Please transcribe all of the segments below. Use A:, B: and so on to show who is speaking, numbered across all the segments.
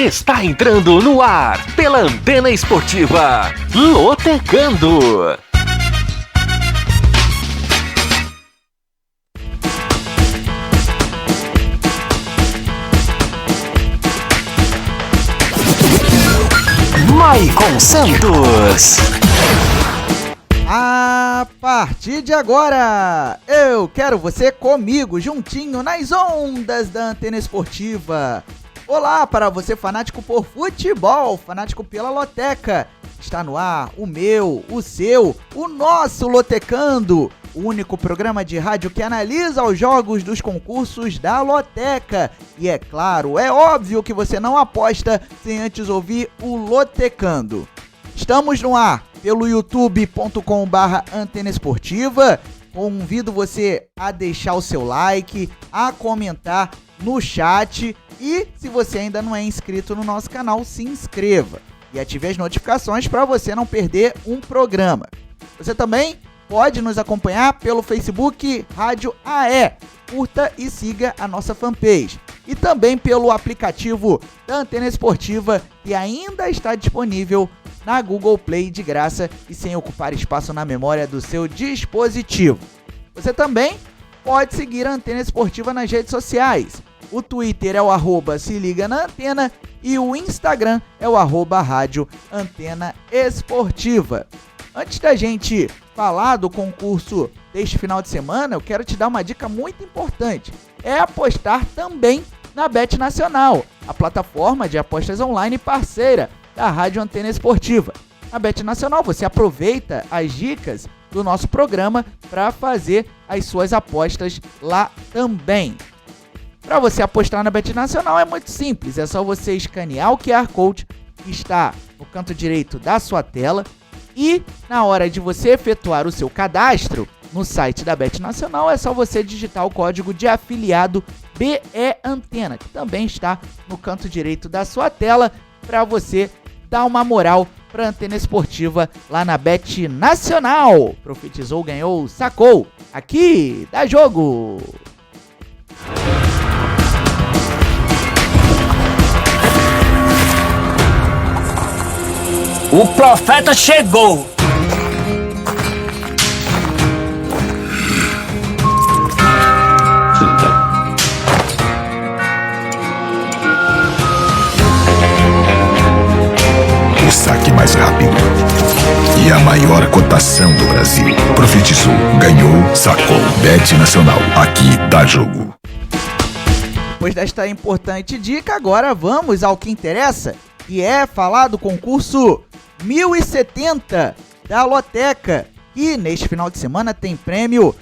A: Está entrando no ar, pela Antena Esportiva, Lotecando. Maicon Santos.
B: A partir de agora, eu quero você comigo, juntinho nas ondas da Antena Esportiva. Olá para você fanático por futebol, fanático pela Loteca. Está no ar o meu, o seu, o nosso Lotecando, o único programa de rádio que analisa os jogos dos concursos da Loteca. E é claro, é óbvio que você não aposta sem antes ouvir o Lotecando. Estamos no ar pelo youtube.com/Antena Esportiva. Convido você a deixar o seu like, a comentar no chat e, se você ainda não é inscrito no nosso canal, se inscreva e ative as notificações para você não perder um programa. Você também pode nos acompanhar pelo Facebook Rádio AE. Curta e siga a nossa fanpage. E também pelo aplicativo da Antena Esportiva, que ainda está disponível na Google Play de graça e sem ocupar espaço na memória do seu dispositivo. Você também pode seguir a Antena Esportiva nas redes sociais. O Twitter é o @se liga na antena e o Instagram é o @rádio Antena Esportiva. Antes da gente falar do concurso deste final de semana, eu quero te dar uma dica muito importante. É apostar também na Bet Nacional, a plataforma de apostas online parceira da Rádio Antena Esportiva. Na Bet Nacional você aproveita as dicas do nosso programa para fazer as suas apostas lá também. Para você apostar na Bet Nacional é muito simples, é só você escanear o QR Code que está no canto direito da sua tela e na hora de você efetuar o seu cadastro no site da Bet Nacional é só você digitar o código de afiliado BEAntena, que também está no canto direito da sua tela, para você dar uma moral para a Antena Esportiva lá na Bet Nacional. Profetizou, ganhou, sacou. Aqui dá jogo.
C: O profeta chegou.
D: O saque mais rápido e a maior cotação do Brasil. Profetizou, ganhou, sacou. Bet Nacional, aqui dá jogo.
B: Depois desta importante dica, agora vamos ao que interessa, que é falar do concurso 1070 da Loteca, que neste final de semana tem prêmio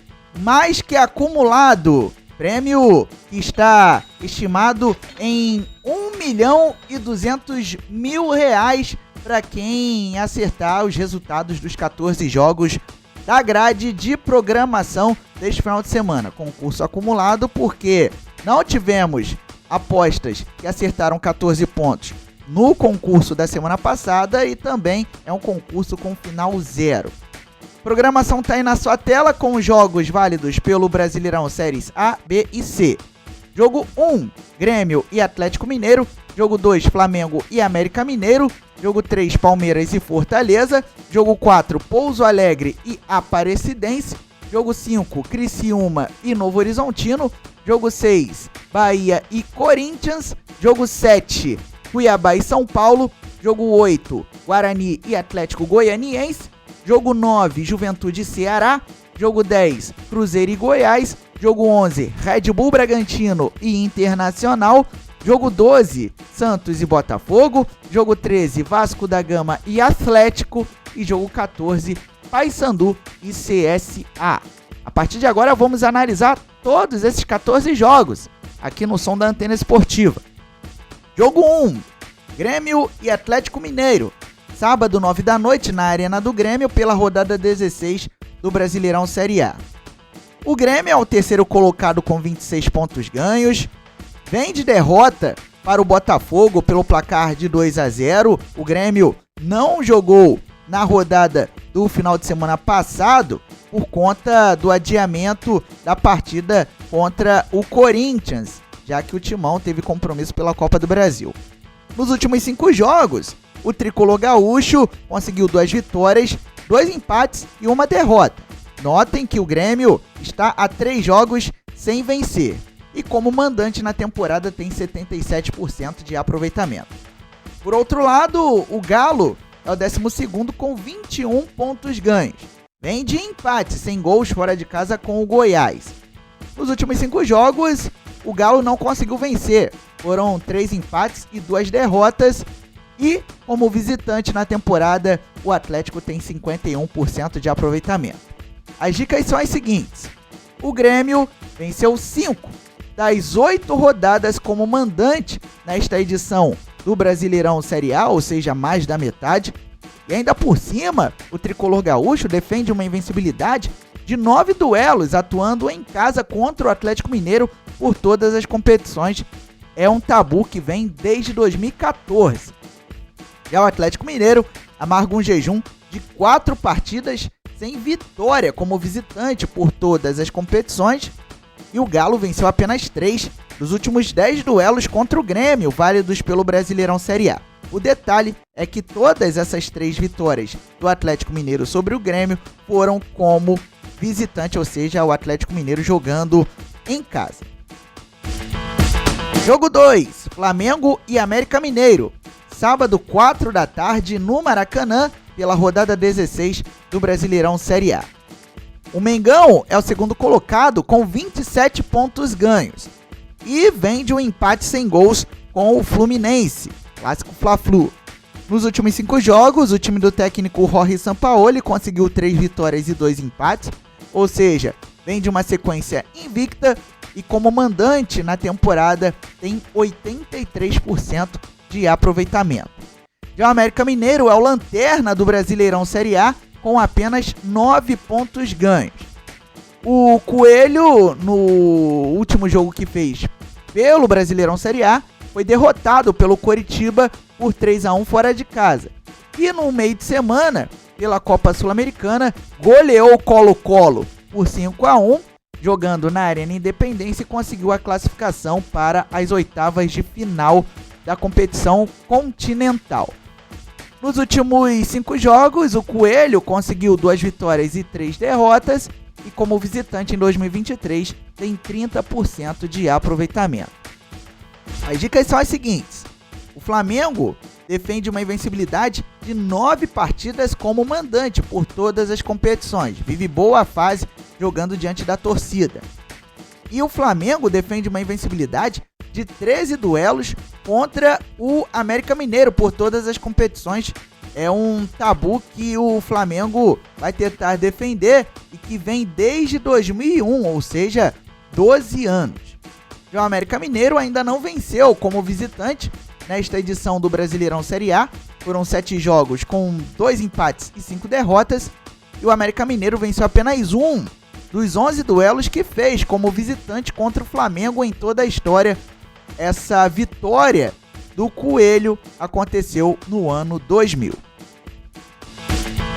B: mais que acumulado. Prêmio que está estimado em R$1.200.000 para quem acertar os resultados dos 14 jogos da grade de programação deste final de semana. Concurso acumulado porque não tivemos apostas que acertaram 14 pontos no concurso da semana passada e também é um concurso com final 0. Programação está aí na sua tela com os jogos válidos pelo Brasileirão Séries A, B e C. Jogo 1, Grêmio e Atlético Mineiro. Jogo 2, Flamengo e América Mineiro. Jogo 3, Palmeiras e Fortaleza. Jogo 4, Pouso Alegre e Aparecidense. Jogo 5, Criciúma e Novo Horizontino. Jogo 6, Bahia e Corinthians. Jogo 7, Cuiabá e São Paulo. Jogo 8, Guarani e Atlético Goianiense. Jogo 9, Juventude e Ceará. Jogo 10, Cruzeiro e Goiás. Jogo 11, Red Bull Bragantino e Internacional. Jogo 12, Santos e Botafogo. Jogo 13, Vasco da Gama e Atlético. E jogo 14, Paysandu e CSA. A partir de agora vamos analisar todos esses 14 jogos aqui no som da Antena Esportiva. Jogo 1, Grêmio e Atlético Mineiro. Sábado, 9 da noite, na Arena do Grêmio, pela rodada 16 do Brasileirão Série A. O Grêmio é o terceiro colocado com 26 pontos ganhos. Vem de derrota para o Botafogo pelo placar de 2-0. O Grêmio não jogou na rodada do final de semana passado por conta do adiamento da partida contra o Corinthians, já que o Timão teve compromisso pela Copa do Brasil. Nos últimos 5 jogos, o tricolor gaúcho conseguiu 2 vitórias, 2 empates e 1 derrota. Notem que o Grêmio está a 3 jogos sem vencer e como mandante na temporada tem 77% de aproveitamento. Por outro lado, o Galo é o 12º com 21 pontos ganhos. Vem de empate sem gols fora de casa com o Goiás. Nos últimos 5 jogos, o Galo não conseguiu vencer. Foram 3 empates e 2 derrotas. E, como visitante na temporada, o Atlético tem 51% de aproveitamento. As dicas são as seguintes. O Grêmio venceu 5 das 8 rodadas como mandante nesta edição do Brasileirão Série A, ou seja, mais da metade. E ainda por cima, o tricolor gaúcho defende uma invencibilidade de 9 duelos, atuando em casa contra o Atlético Mineiro por todas as competições. É um tabu que vem desde 2014. Já o Atlético Mineiro amarga um jejum de 4 partidas sem vitória como visitante por todas as competições. E o Galo venceu apenas 3 dos últimos 10 duelos contra o Grêmio, válidos pelo Brasileirão Série A. O detalhe é que todas essas 3 vitórias do Atlético Mineiro sobre o Grêmio foram como visitante, ou seja, o Atlético Mineiro jogando em casa. Jogo 2, Flamengo e América Mineiro. Sábado, 4 da tarde, no Maracanã, pela rodada 16 do Brasileirão Série A. O Mengão é o segundo colocado com 27 pontos ganhos e vem de um empate sem gols com o Fluminense, clássico Fla-Flu. Nos últimos 5 jogos, o time do técnico Jorge Sampaoli conseguiu 3 vitórias e 2 empates, ou seja, vem de uma sequência invicta e como mandante na temporada tem 83% de aproveitamento. Já o América Mineiro é o lanterna do Brasileirão Série A com apenas 9 pontos ganhos. O Coelho, no último jogo que fez pelo Brasileirão Série A, foi derrotado pelo Coritiba por 3-1 fora de casa. E no meio de semana, pela Copa Sul-Americana, goleou o Colo-Colo por 5-1, jogando na Arena Independência e conseguiu a classificação para as oitavas de final da competição continental. Nos últimos 5 jogos, o Coelho conseguiu 2 vitórias e 3 derrotas e como visitante em 2023 tem 30% de aproveitamento. As dicas são as seguintes. O Flamengo defende uma invencibilidade de 9 partidas como mandante por todas as competições. Vive boa fase jogando diante da torcida. E o Flamengo defende uma invencibilidade de 13 duelos contra o América Mineiro por todas as competições. É um tabu que o Flamengo vai tentar defender e que vem desde 2001, ou seja, 12 anos. Já o América Mineiro ainda não venceu como visitante nesta edição do Brasileirão Série A. Foram 7 jogos com 2 empates e 5 derrotas. E o América Mineiro venceu apenas um dos 11 duelos que fez como visitante contra o Flamengo em toda a história. Essa vitória do Coelho aconteceu no ano 2000.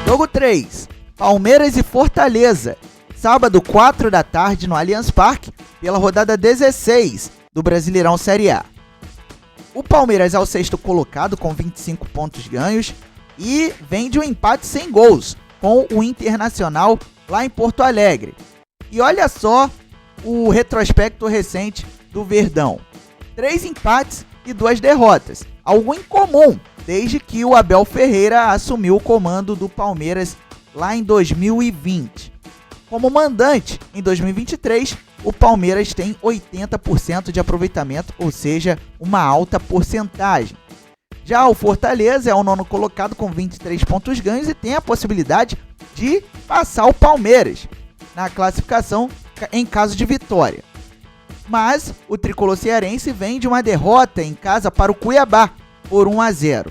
B: Jogo 3, Palmeiras e Fortaleza. Sábado, 4 da tarde no Allianz Parque, pela rodada 16 do Brasileirão Série A. O Palmeiras é o 6º colocado com 25 pontos ganhos e vem de um empate sem gols com o Internacional lá em Porto Alegre. E olha só o retrospecto recente do Verdão. 3 empates e 2 derrotas, algo incomum desde que o Abel Ferreira assumiu o comando do Palmeiras lá em 2020. Como mandante, em 2023, o Palmeiras tem 80% de aproveitamento, ou seja, uma alta porcentagem. Já o Fortaleza é o 9º colocado com 23 pontos ganhos e tem a possibilidade de passar o Palmeiras na classificação em caso de vitória. Mas o tricolor cearense vem de uma derrota em casa para o Cuiabá por 1-0.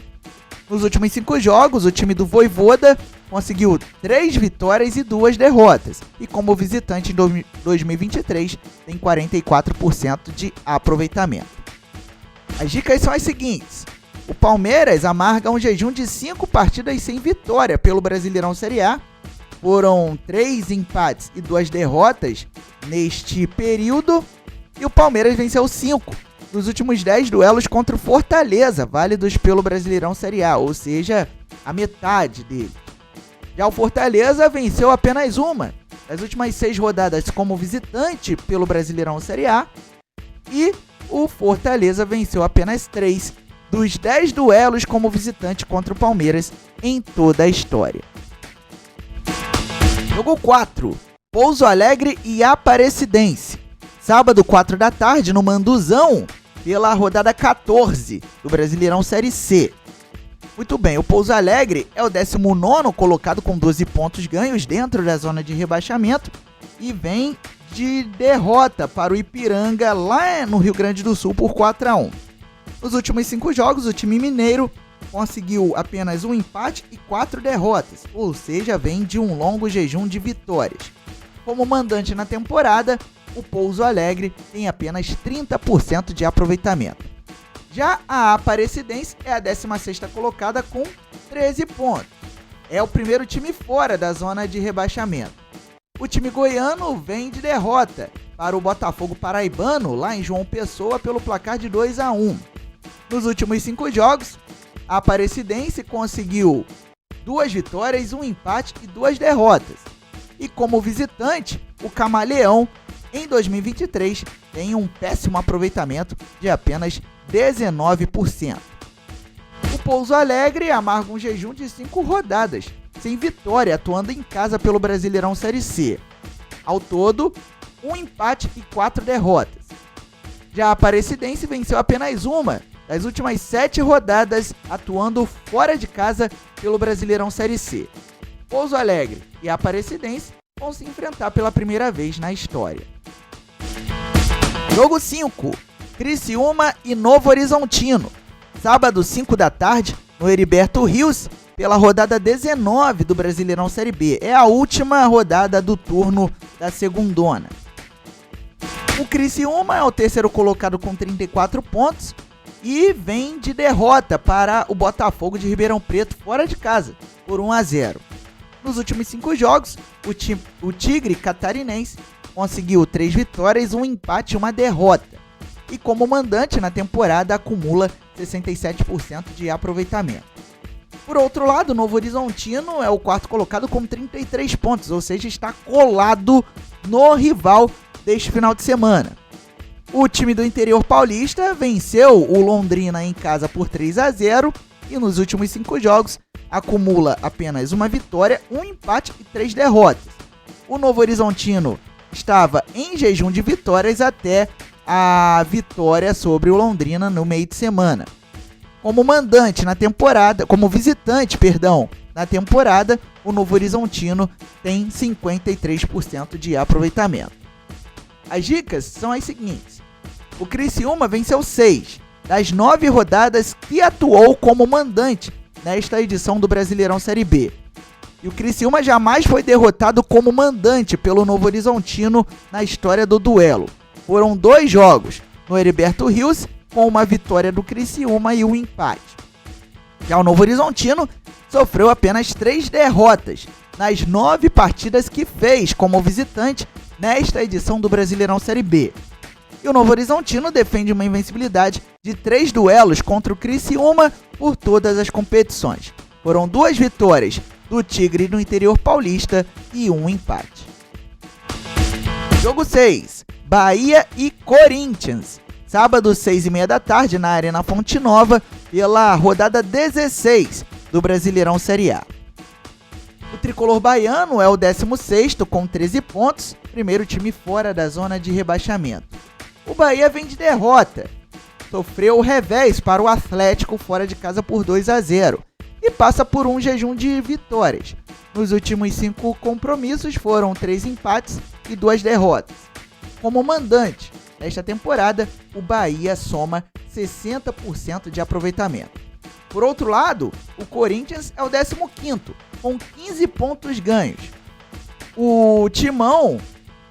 B: Nos últimos 5 jogos, o time do Vojvoda conseguiu 3 vitórias e 2 derrotas. E como visitante em 2023 tem 44% de aproveitamento. As dicas são as seguintes. O Palmeiras amarga um jejum de 5 partidas sem vitória pelo Brasileirão Série A. Foram 3 empates e 2 derrotas neste período. E o Palmeiras venceu 5 nos últimos 10 duelos contra o Fortaleza, válidos pelo Brasileirão Série A, ou seja, a metade dele. Já o Fortaleza venceu apenas uma das últimas 6 rodadas como visitante pelo Brasileirão Série A, e o Fortaleza venceu apenas 3 dos 10 duelos como visitante contra o Palmeiras em toda a história. Jogo 4, Pouso Alegre e Aparecidense. Sábado, 4 da tarde, no Manduzão, pela rodada 14 do Brasileirão Série C. Muito bem, o Pouso Alegre é o 19º colocado com 12 pontos ganhos dentro da zona de rebaixamento e vem de derrota para o Ipiranga lá no Rio Grande do Sul por 4-1. Nos últimos 5 jogos, o time mineiro conseguiu apenas um empate e 4 derrotas, ou seja, vem de um longo jejum de vitórias. Como mandante na temporada, o Pouso Alegre tem apenas 30% de aproveitamento. Já a Aparecidense é a 16ª colocada com 13 pontos. É o primeiro time fora da zona de rebaixamento. O time goiano vem de derrota para o Botafogo paraibano lá em João Pessoa pelo placar de 2-1. Nos últimos 5 jogos, a Aparecidense conseguiu 2 vitórias, 1 empate e 2 derrotas. E como visitante, o Camaleão, em 2023, tem um péssimo aproveitamento de apenas 19%. O Pouso Alegre amarga um jejum de 5 rodadas, sem vitória, atuando em casa pelo Brasileirão Série C. Ao todo, 1 empate e 4 derrotas. Já a Aparecidense venceu apenas uma das últimas 7 rodadas, atuando fora de casa pelo Brasileirão Série C. Pouso Alegre e a Aparecidense vão se enfrentar pela primeira vez na história. Jogo 5, Criciúma e Novo Horizontino. Sábado, 5 da tarde, no Heriberto Rios, pela rodada 19 do Brasileirão Série B. É a última rodada do turno da segundona. O Criciúma é o terceiro colocado com 34 pontos e vem de derrota para o Botafogo de Ribeirão Preto fora de casa, por 1-0. Nos últimos 5 jogos, o Tigre catarinense conseguiu 3 vitórias, 1 empate e 1 derrota. E como mandante na temporada acumula 67% de aproveitamento. Por outro lado, o Novo Horizontino é o quarto colocado com 33 pontos, ou seja, está colado no rival deste final de semana. O time do interior paulista venceu o Londrina em casa por 3-0 e nos últimos 5 jogos acumula apenas 1 vitória, 1 empate e 3 derrotas. O Novo Horizontino estava em jejum de vitórias até a vitória sobre o Londrina no meio de semana. Como visitante, na temporada, o Novo Horizontino tem 53% de aproveitamento. As dicas são as seguintes. O Criciúma venceu 6 das 9 rodadas que atuou como mandante nesta edição do Brasileirão Série B. E o Criciúma jamais foi derrotado como mandante pelo Novo Horizontino na história do duelo. Foram 2 jogos no Heriberto Rios, com uma vitória do Criciúma e um empate. Já o Novo Horizontino sofreu apenas 3 derrotas nas 9 partidas que fez como visitante nesta edição do Brasileirão Série B. E o Novo Horizontino defende uma invencibilidade de 3 duelos contra o Criciúma por todas as competições. Foram 2 vitórias do Tigre no interior paulista e 1 empate. Jogo 6, Bahia e Corinthians. Sábado, 6h30 da tarde, na Arena Fonte Nova, pela rodada 16 do Brasileirão Série A. O tricolor baiano é o 16º com 13 pontos, primeiro time fora da zona de rebaixamento. O Bahia vem de derrota, sofreu o revés para o Atlético fora de casa por 2-0 e passa por um jejum de vitórias. Nos últimos 5 compromissos foram 3 empates e 2 derrotas. Como mandante, nesta temporada, o Bahia soma 60% de aproveitamento. Por outro lado, o Corinthians é o 15º, com 15 pontos ganhos. O Timão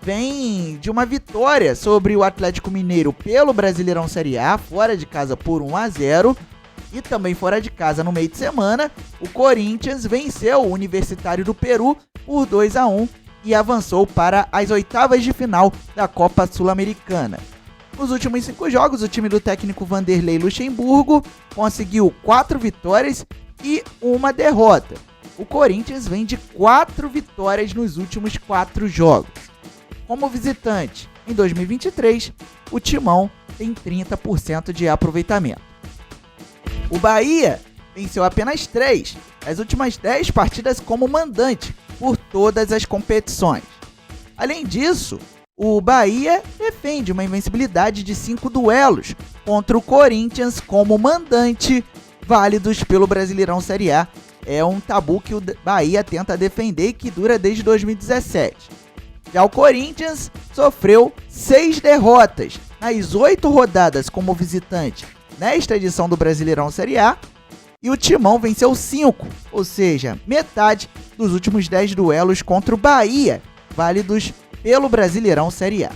B: vem de uma vitória sobre o Atlético Mineiro pelo Brasileirão Série A, fora de casa por 1-0, e também fora de casa no meio de semana, o Corinthians venceu o Universitário do Peru por 2-1 e avançou para as oitavas de final da Copa Sul-Americana. Nos últimos 5 jogos, o time do técnico Vanderlei Luxemburgo conseguiu 4 vitórias e 1 derrota. O Corinthians vem de 4 vitórias nos últimos 4 jogos. Como visitante, em 2023, o Timão tem 30% de aproveitamento. O Bahia venceu apenas 3 das últimas 10 partidas como mandante por todas as competições. Além disso, o Bahia defende uma invencibilidade de 5 duelos contra o Corinthians como mandante, válidos pelo Brasileirão Série A. É um tabu que o Bahia tenta defender e que dura desde 2017. Já o Corinthians sofreu 6 derrotas nas 8 rodadas como visitante nesta edição do Brasileirão Série A, e o Timão venceu 5, ou seja, metade dos últimos 10 duelos contra o Bahia, válidos pelo Brasileirão Série A.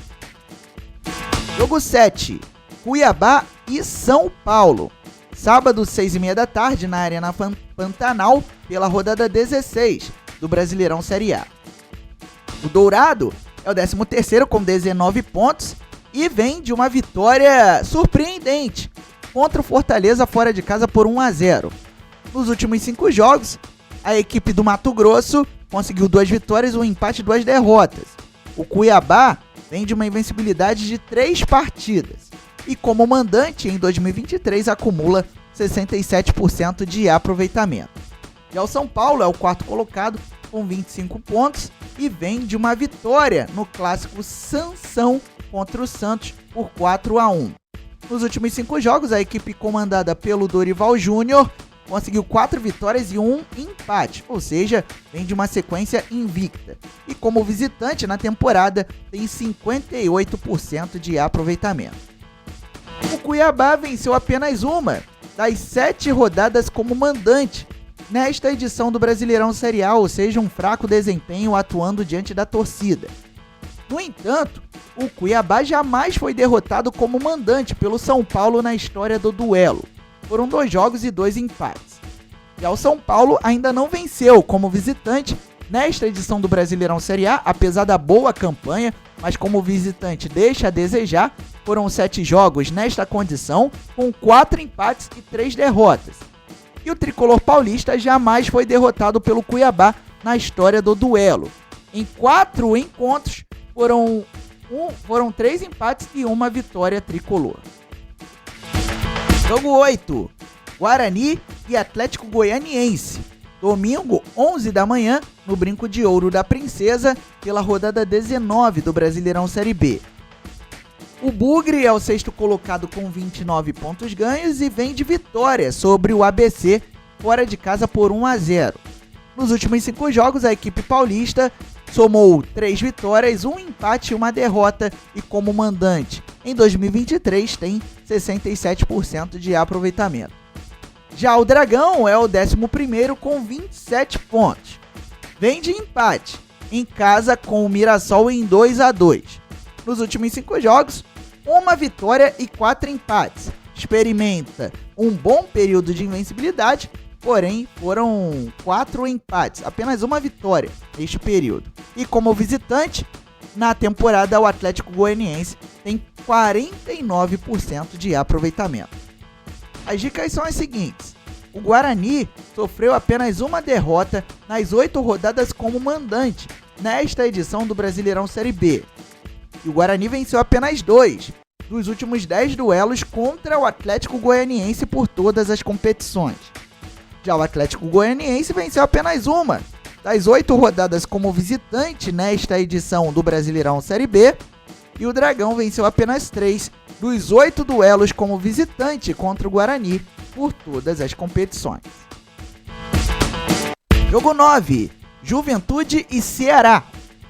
B: Jogo 7, Cuiabá e São Paulo. Sábado, 6h30 da tarde, na Arena Pantanal, pela rodada 16 do Brasileirão Série A. O Dourado é o 13º com 19 pontos e vem de uma vitória surpreendente contra o Fortaleza fora de casa por 1-0. Nos últimos 5 jogos, a equipe do Mato Grosso conseguiu 2 vitórias, 1 empate e 2 derrotas. O Cuiabá vem de uma invencibilidade de 3 partidas e, como mandante, em 2023 acumula 67% de aproveitamento. Já o São Paulo é o 4º colocado com 25 pontos e vem de uma vitória no clássico Sansão contra o Santos por 4-1. Nos últimos 5 jogos, a equipe comandada pelo Dorival Júnior conseguiu 4 vitórias e 1 empate, ou seja, vem de uma sequência invicta. E como visitante na temporada, tem 58% de aproveitamento. O Cuiabá venceu apenas uma das 7 rodadas como mandante nesta edição do Brasileirão Série A, ou seja, um fraco desempenho atuando diante da torcida. No entanto, o Cuiabá jamais foi derrotado como mandante pelo São Paulo na história do duelo. Foram 2 jogos e 2 empates. Já o São Paulo ainda não venceu como visitante nesta edição do Brasileirão Série A, apesar da boa campanha, mas como visitante deixa a desejar. Foram 7 jogos nesta condição, com 4 empates e 3 derrotas. E o tricolor paulista jamais foi derrotado pelo Cuiabá na história do duelo. Em 4 encontros, foram 3 empates e 1 vitória tricolor. Jogo 8, Guarani e Atlético Goianiense. Domingo, 11 da manhã, no Brinco de Ouro da Princesa, pela rodada 19 do Brasileirão Série B. O Bugre é o 6º colocado com 29 pontos ganhos e vem de vitória sobre o ABC fora de casa por 1-0. Nos últimos 5 jogos, a equipe paulista somou 3 vitórias, 1 empate e 1 derrota e como mandante em 2023 tem 67% de aproveitamento. Já o Dragão é o 11º com 27 pontos. Vem de empate em casa com o Mirassol em 2-2. Nos últimos 5 jogos, 1 vitória e 4 empates. Experimenta um bom período de invencibilidade, porém foram 4 empates, apenas 1 vitória neste período. E como visitante, na temporada o Atlético Goianiense tem 49% de aproveitamento. As dicas são as seguintes: o Guarani sofreu apenas 1 derrota nas 8 rodadas como mandante nesta edição do Brasileirão Série B. E o Guarani venceu apenas 2 dos últimos 10 duelos contra o Atlético Goianiense por todas as competições. Já o Atlético Goianiense venceu apenas 1 das 8 rodadas como visitante nesta edição do Brasileirão Série B. E o Dragão venceu apenas 3 dos 8 duelos como visitante contra o Guarani por todas as competições. Jogo 9, Juventude e Ceará.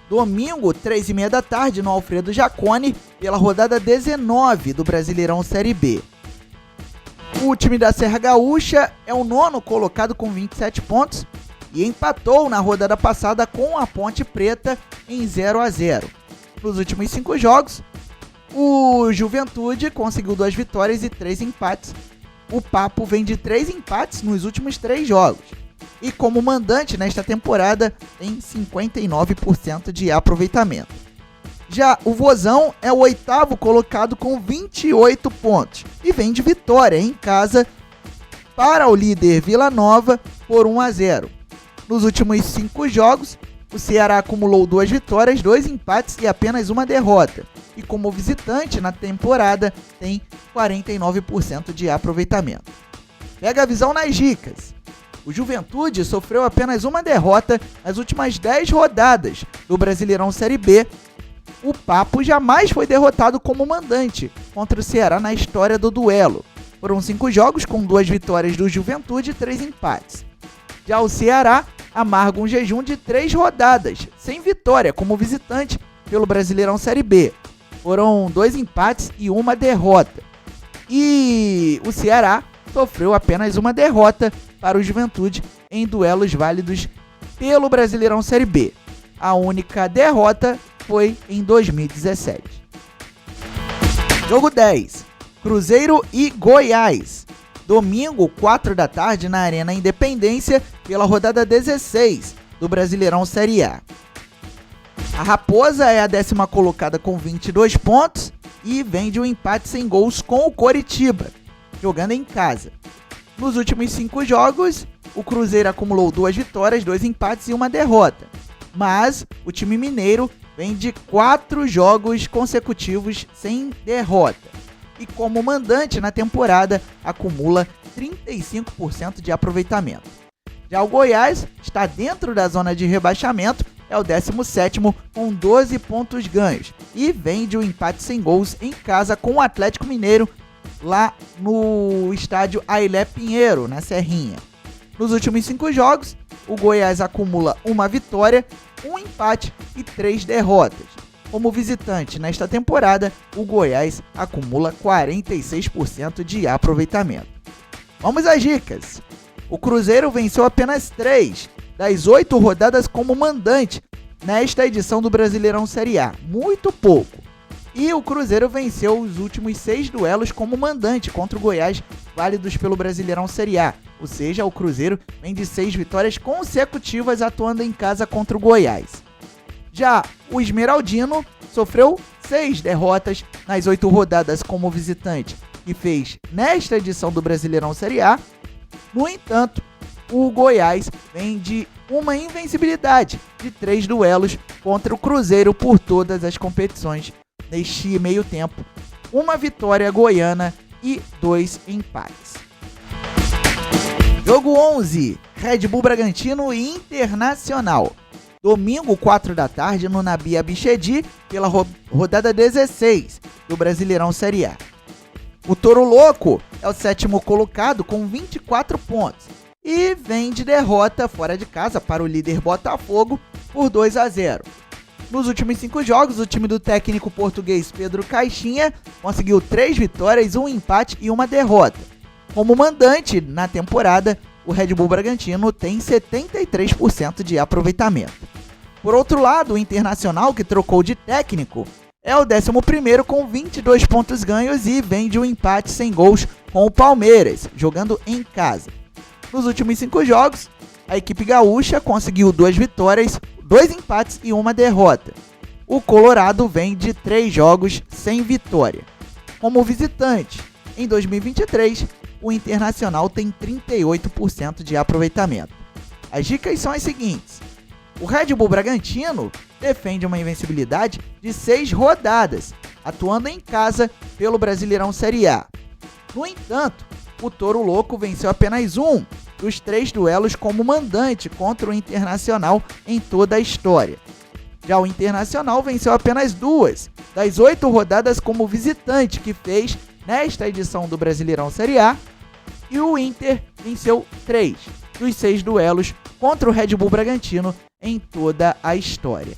B: Domingo, 3h30 da tarde, no Alfredo Jaconi, pela rodada 19 do Brasileirão Série B. O time da Serra Gaúcha é o 9º colocado com 27 pontos e empatou na rodada passada com a Ponte Preta em 0-0. Nos últimos 5 jogos, o Juventude conseguiu 2 vitórias e 3 empates. O Papo vem de 3 empates nos últimos 3 jogos. E como mandante nesta temporada tem 59% de aproveitamento. Já o Vozão é o 8º colocado com 20 28 pontos e vem de vitória em casa para o líder Vila Nova por 1-0. Nos últimos 5 jogos, o Ceará acumulou 2 vitórias, 2 empates e apenas uma derrota. E como visitante na temporada, tem 49% de aproveitamento. Pega a visão nas dicas. O Juventude sofreu apenas uma derrota nas últimas 10 rodadas do Brasileirão Série B. O Papo jamais foi derrotado como mandante contra o Ceará na história do duelo. Foram 5 jogos com 2 vitórias do Juventude e 3 empates. Já o Ceará amarga um jejum de 3 rodadas, sem vitória como visitante pelo Brasileirão Série B. Foram 2 empates e uma derrota. E o Ceará sofreu apenas uma derrota para o Juventude em duelos válidos pelo Brasileirão Série B. A única derrota foi em 2017. Jogo 10. Cruzeiro e Goiás. Domingo, 4 da tarde, na Arena Independência, pela rodada 16 do Brasileirão Série A. A Raposa é a 10ª colocada com 22 pontos e vem de um empate sem gols com o Coritiba, jogando em casa. Nos últimos 5 jogos, o Cruzeiro acumulou 2 vitórias, 2 empates e uma derrota. Mas o time mineiro vem de 4 jogos consecutivos sem derrota. E como mandante na temporada, acumula 35% de aproveitamento. Já o Goiás está dentro da zona de rebaixamento, é o 17º com 12 pontos ganhos e vem de um empate sem gols em casa com o Atlético Mineiro lá no estádio Ailé Pinheiro, na Serrinha. Nos últimos 5 jogos, o Goiás acumula uma vitória, um empate e 3 derrotas. Como visitante nesta temporada, o Goiás acumula 46% de aproveitamento. Vamos às dicas. O Cruzeiro venceu apenas 3 das 8 rodadas como mandante nesta edição do Brasileirão Série A, muito pouco. E o Cruzeiro venceu os últimos 6 duelos como mandante contra o Goiás, válidos pelo Brasileirão Série A. Ou seja, o Cruzeiro vem de 6 vitórias consecutivas atuando em casa contra o Goiás. Já o Esmeraldino sofreu 6 derrotas nas 8 rodadas como visitante e fez nesta edição do Brasileirão Série A. No entanto, o Goiás vem de uma invencibilidade de 3 duelos contra o Cruzeiro por todas as competições neste meio tempo. Uma vitória goiana e 2 empates. Jogo 11, Red Bull Bragantino e Internacional. Domingo, 4 da tarde, no Nabi Abichedi, pela rodada 16 do Brasileirão Série A. O Toro Louco é o 7º colocado com 24 pontos e vem de derrota fora de casa para o líder Botafogo por 2-0. Nos últimos 5 jogos, o time do técnico português Pedro Caixinha conseguiu 3 vitórias, 1 empate e uma derrota. Como mandante na temporada, o Red Bull Bragantino tem 73% de aproveitamento. Por outro lado, o Internacional, que trocou de técnico, é o 11º com 22 pontos ganhos e vem de um empate sem gols com o Palmeiras, jogando em casa. Nos últimos 5 jogos, a equipe gaúcha conseguiu 2 vitórias, 2 empates e uma derrota. O Colorado vem de 3 jogos sem vitória. Como visitante, em 2023, o Internacional tem 38% de aproveitamento. As dicas são as seguintes. O Red Bull Bragantino defende uma invencibilidade de 6 rodadas, atuando em casa pelo Brasileirão Série A. No entanto, o Toro Louco venceu apenas 1 dos 3 duelos como mandante contra o Internacional em toda a história. Já o Internacional venceu apenas 2 das 8 rodadas como visitante que fez nesta edição do Brasileirão Série A, e o Inter venceu 3 dos 6 duelos contra o Red Bull Bragantino em toda a história.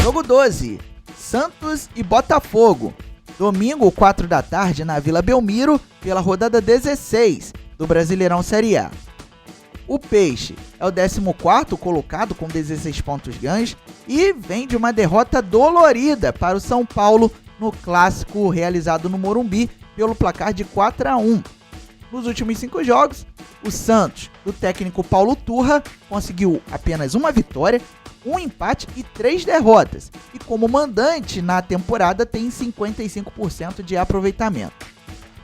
B: Jogo 12, Santos e Botafogo. Domingo, 4 da tarde, na Vila Belmiro, pela rodada 16 do Brasileirão Série A. O Peixe é o 14º colocado com 16 pontos ganhos e vem de uma derrota dolorida para o São Paulo no clássico realizado no Morumbi pelo placar de 4-1. Nos últimos 5 jogos, o Santos, do técnico Paulo Turra, conseguiu apenas uma vitória, um empate e 3 derrotas. E como mandante na temporada tem 55% de aproveitamento.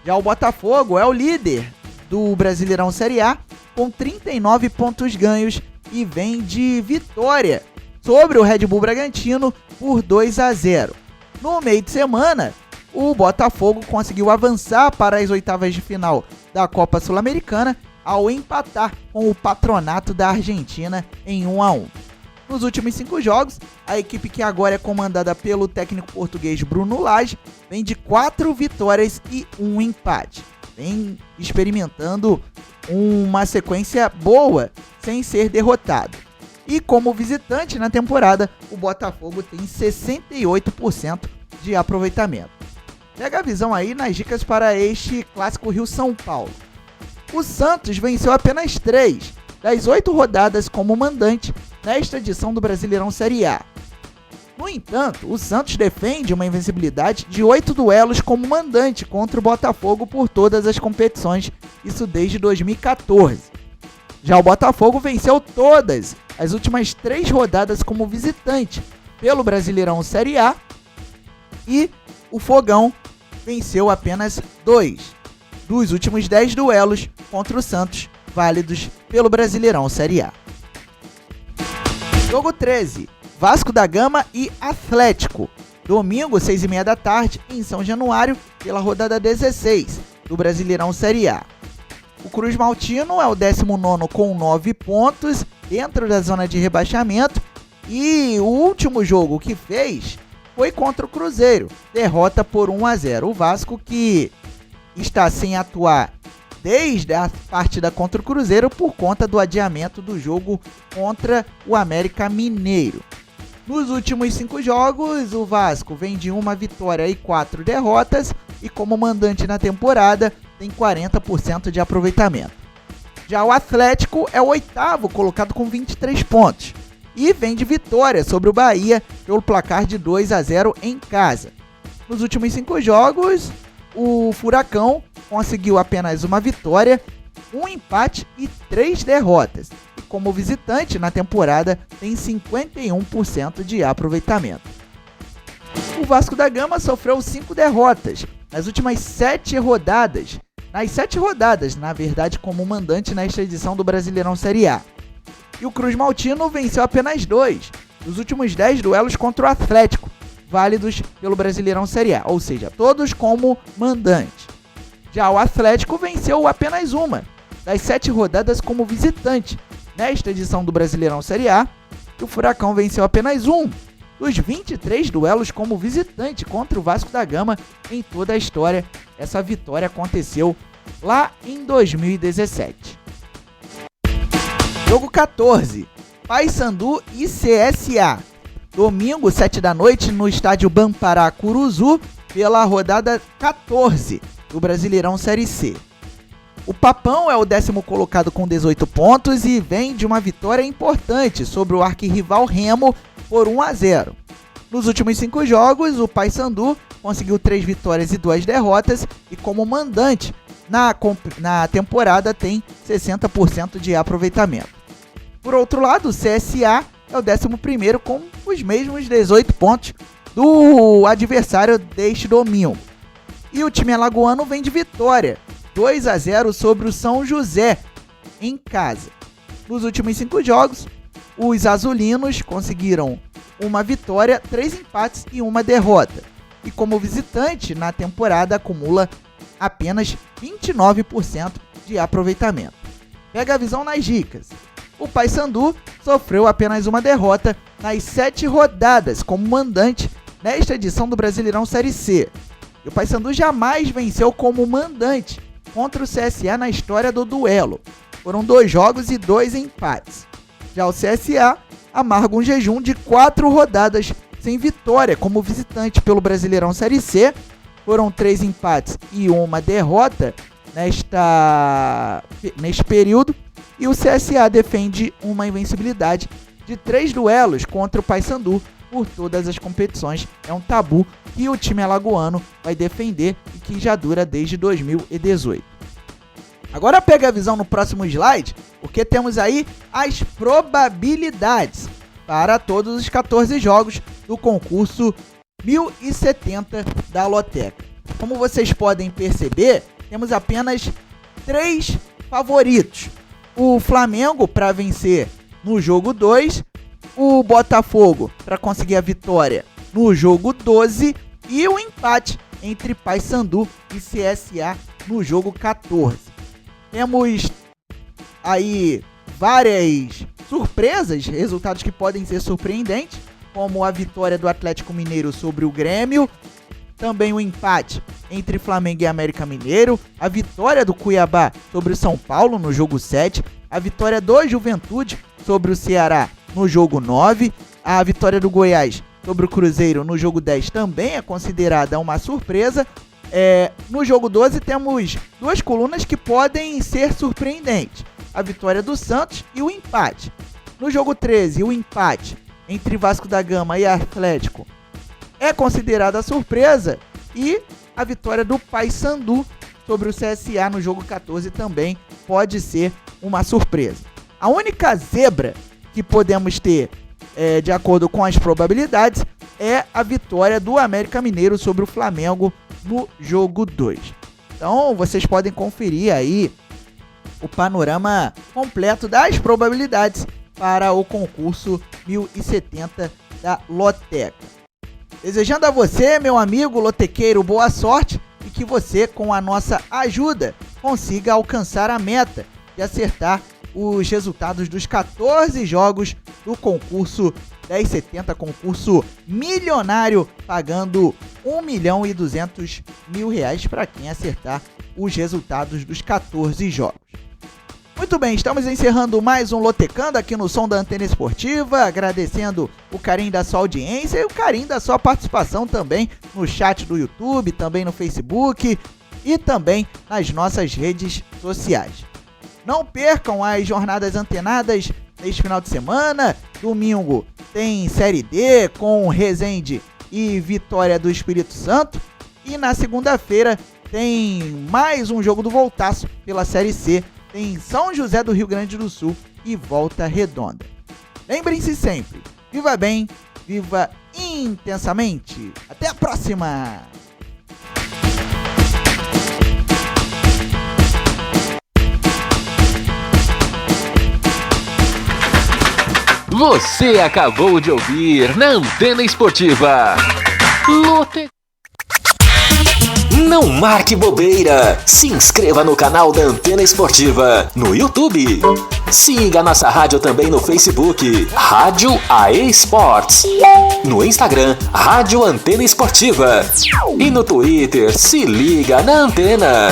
B: Já o Botafogo é o líder do Brasileirão Série A com 39 pontos ganhos e vem de vitória sobre o Red Bull Bragantino por 2-0. No meio de semana, o Botafogo conseguiu avançar para as oitavas de final da Copa Sul-Americana ao empatar com o Patronato da Argentina em 1-1. Nos últimos 5 jogos, a equipe que agora é comandada pelo técnico português Bruno Lage vem de 4 vitórias e 1 empate. Vem experimentando uma sequência boa sem ser derrotado. E como visitante na temporada, o Botafogo tem 68% de aproveitamento. Pega a visão aí nas dicas para este clássico Rio-São Paulo. O Santos venceu apenas 3 das 8 rodadas como mandante nesta edição do Brasileirão Série A. No entanto, o Santos defende uma invencibilidade de 8 duelos como mandante contra o Botafogo por todas as competições, isso desde 2014. Já o Botafogo venceu todas as últimas 3 rodadas como visitante pelo Brasileirão Série A e o Fogão venceu apenas 2 dos últimos 10 duelos contra o Santos, válidos pelo Brasileirão Série A. Jogo 13, Vasco da Gama e Atlético. Domingo, 6h30 da tarde, em São Januário, pela rodada 16 do Brasileirão Série A. O Cruz Maltino é o 19º com 9 pontos, dentro da zona de rebaixamento. E o último jogo que fez foi contra o Cruzeiro, derrota por 1-0. O Vasco, que está sem atuar desde a partida contra o Cruzeiro por conta do adiamento do jogo contra o América Mineiro. Nos últimos 5 jogos, o Vasco vem de 1 vitória e 4 derrotas e como mandante na temporada tem 40% de aproveitamento. Já o Atlético é o 8º colocado com 23 pontos e vem de vitória sobre o Bahia pelo placar de 2-0 em casa. Nos últimos 5 jogos, o Furacão conseguiu apenas uma vitória, um empate e 3 derrotas. E como visitante na temporada tem 51% de aproveitamento. O Vasco da Gama sofreu 5 derrotas nas últimas 7 rodadas. Nas 7 rodadas, na verdade, como mandante nesta edição do Brasileirão Série A. E o Cruz Maltino venceu apenas 2 dos últimos 10 duelos contra o Atlético, válidos pelo Brasileirão Série A, ou seja, todos como mandante. Já o Atlético venceu apenas 1 das 7 rodadas como visitante nesta edição do Brasileirão Série A, e o Furacão venceu apenas 1 dos 23 duelos como visitante contra o Vasco da Gama em toda a história. Essa vitória aconteceu lá em 2017. Jogo 14, Paysandu e CSA. Domingo, 7 da noite, no estádio Bampará Curuzu, pela rodada 14 do Brasileirão Série C. O Papão é o 10º colocado com 18 pontos e vem de uma vitória importante sobre o arquirrival Remo por 1-0. Nos últimos 5 jogos, o Paysandu conseguiu 3 vitórias e 2 derrotas e como mandante na temporada tem 60% de aproveitamento. Por outro lado, o CSA é o 11º com os mesmos 18 pontos do adversário deste domingo. E o time alagoano vem de vitória, 2-0 sobre o São José, em casa. Nos últimos 5 jogos, os azulinos conseguiram uma vitória, 3 empates e 1 derrota. E como visitante, na temporada acumula apenas 29% de aproveitamento. Pega a visão nas dicas. O Paysandu sofreu apenas uma derrota nas 7 rodadas como mandante nesta edição do Brasileirão Série C. E o Paysandu jamais venceu como mandante contra o CSA na história do duelo. Foram 2 jogos e 2 empates. Já o CSA amarga um jejum de 4 rodadas sem vitória como visitante pelo Brasileirão Série C. Foram 3 empates e 1 derrota neste período. E o CSA defende uma invencibilidade de 3 duelos contra o Paysandu por todas as competições. É um tabu que o time alagoano vai defender e que já dura desde 2018. Agora pega a visão no próximo slide. porque temos aí as probabilidades para todos os 14 jogos do concurso 1070 da Loteca. Como vocês podem perceber, temos apenas 3 favoritos. O Flamengo para vencer no jogo 2, o Botafogo para conseguir a vitória no jogo 12 e o empate entre Paysandu e CSA no jogo 14. Temos aí várias surpresas, resultados que podem ser surpreendentes, como a vitória do Atlético Mineiro sobre o Grêmio, também o empate entre Flamengo e América Mineiro, a vitória do Cuiabá sobre o São Paulo no jogo 7, a vitória do Juventude sobre o Ceará no jogo 9, a vitória do Goiás sobre o Cruzeiro no jogo 10 também é considerada uma surpresa. No jogo 12 temos 2 colunas que podem ser surpreendentes, a vitória do Santos e o empate. No jogo 13, o empate entre Vasco da Gama e Atlético é considerada surpresa, e a vitória do Paysandu sobre o CSA no jogo 14 também pode ser uma surpresa. A única zebra que podemos ter, de acordo com as probabilidades, é a vitória do América Mineiro sobre o Flamengo no jogo 2. Então vocês podem conferir aí o panorama completo das probabilidades para o concurso 1070 da Loteca. Desejando a você, meu amigo lotequeiro, boa sorte e que você, com a nossa ajuda, consiga alcançar a meta de acertar os resultados dos 14 jogos do concurso 1070, concurso milionário, pagando R$1.200.000 para quem acertar os resultados dos 14 jogos. Muito bem, estamos encerrando mais um Lotecando aqui no Som da Antena Esportiva, agradecendo o carinho da sua audiência e o carinho da sua participação também no chat do YouTube, também no Facebook e também nas nossas redes sociais. Não percam as jornadas antenadas neste final de semana. Domingo tem Série D com Resende e Vitória do Espírito Santo. E na segunda-feira tem mais um jogo do Voltaço pela Série C. Tem São José do Rio Grande do Sul e Volta Redonda. Lembrem-se sempre, viva bem, viva intensamente. Até a próxima!
A: Você acabou de ouvir na Antena Esportiva Lote... Não marque bobeira! Se inscreva no canal da Antena Esportiva no YouTube. Siga nossa rádio também no Facebook, Rádio AE Sports. No Instagram, Rádio Antena Esportiva. E no Twitter, se liga na Antena.